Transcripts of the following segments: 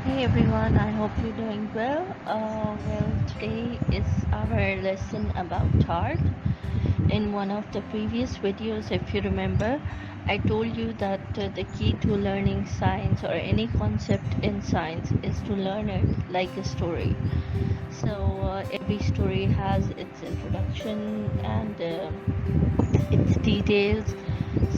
Hey everyone, I hope you're doing well. Today is our lesson about heart. In one of the previous videos, if you remember, I told you that the key to learning science or any concept in science is to learn it like a story. Every story has its introduction and its details.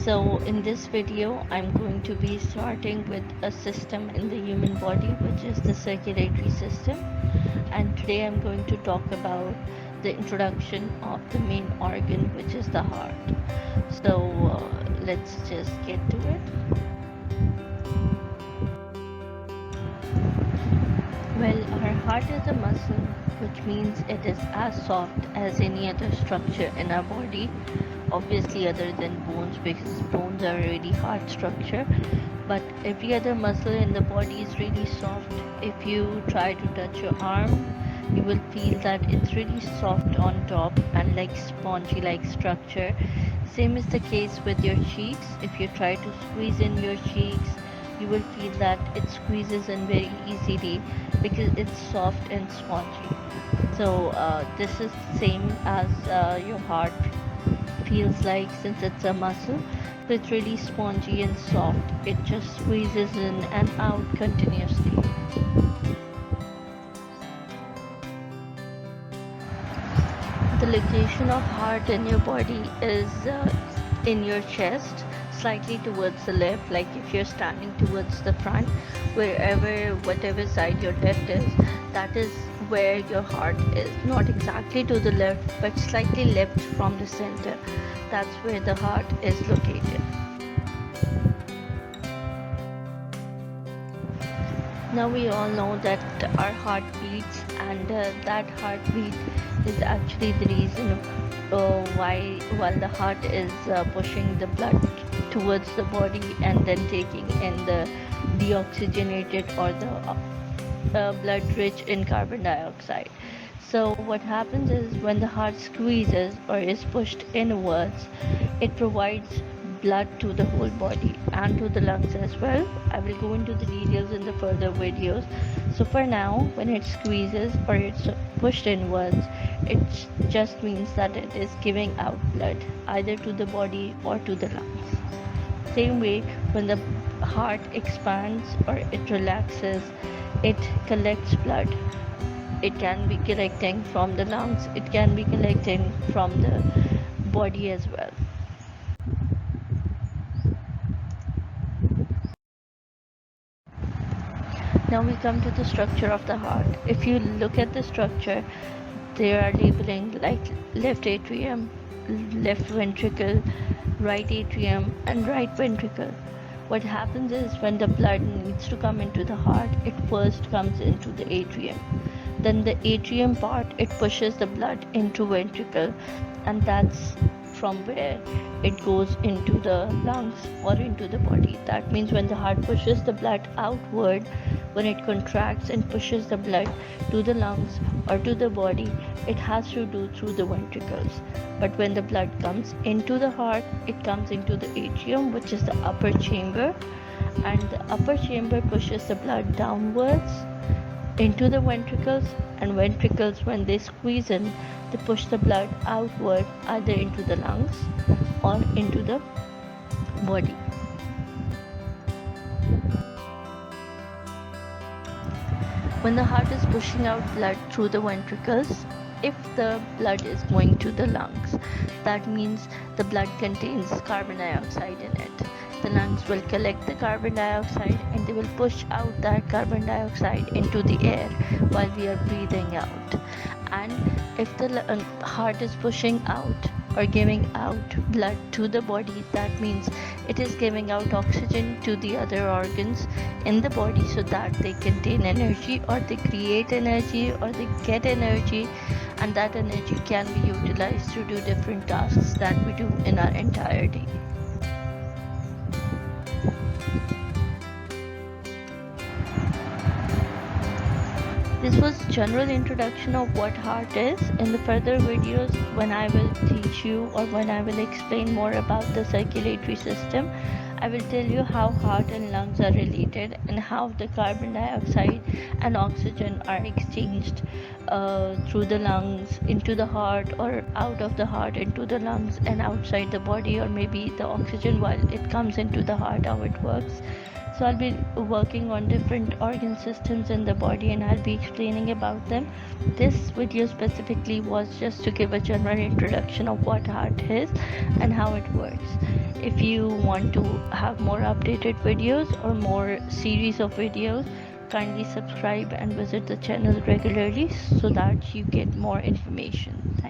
So in this video, I'm going to be starting with a system in the human body, which is the circulatory system. And today I'm going to talk about the introduction of the main organ, which is the heart. Let's just get to it. Well, our heart is a muscle, which means it is as soft as any other structure in our body, obviously other than bones, because bones are a really hard structure, but every other muscle in the body is really soft. If you try to touch your arm, you will feel that it's really soft on top and like spongy like structure. Same is the case with your cheeks. If you try to squeeze in your cheeks, you will feel that it squeezes in very easily because it's soft and spongy. This is the same as your heart feels like, since it's a muscle. So it's really spongy and soft. It just squeezes in and out continuously. The location of heart in your body is in your chest, slightly towards the left. Like if you're standing towards the front, whatever side your left is, that is where your heart is. Not exactly to the left, but slightly left from the center. That's where the heart is located. Now we all know that our heart beats, and that heartbeat is actually the reason why, while the heart is pushing the blood towards the body and then taking in the deoxygenated or the blood rich in carbon dioxide. So what happens is when the heart squeezes or is pushed inwards, it provides blood to the whole body and to the lungs as well. I will go into the details in the further videos. So for now, when it squeezes or it's pushed inwards, it just means that it is giving out blood either to the body or to the lungs. Same way, when the heart expands or it relaxes, it collects blood. It can be collecting from the lungs, it can be collecting from the body as well. Now we come to the structure of the heart. If you look at the structure, they are labeling like left atrium, left ventricle, right atrium, and right ventricle. What happens is when the blood needs to come into the heart, it first comes into the atrium. Then the atrium part, it pushes the blood into ventricle, and that's from where it goes into the lungs or into the body. That means when the heart pushes the blood outward, when it contracts and pushes the blood to the lungs or to the body, it has to do through the ventricles. But when the blood comes into the heart, it comes into the atrium, which is the upper chamber, and the upper chamber pushes the blood downwards into the ventricles, and ventricles, when they squeeze in, they push the blood outward either into the lungs or into the body. When the heart is pushing out blood through the ventricles, if the blood is going to the lungs, that means the blood contains carbon dioxide in it. The lungs will collect the carbon dioxide and they will push out that carbon dioxide into the air while we are breathing out. And if the heart is pushing out or giving out blood to the body, that means it is giving out oxygen to the other organs in the body so that they contain energy or they create energy or they get energy, and that energy can be utilized to do different tasks that we do in our entire day. This was general introduction of what heart is. In the further videos, when I will teach you or when I will explain more about the circulatory system, I will tell you how heart and lungs are related and how the carbon dioxide and oxygen are exchanged through the lungs into the heart, or out of the heart into the lungs and outside the body, or maybe the oxygen while it comes into the heart, how it works. So I'll be working on different organ systems in the body and I'll be explaining about them. This video specifically was just to give a general introduction of what heart is and how it works. If you want to have more updated videos or more series of videos, kindly subscribe and visit the channel regularly so that you get more information.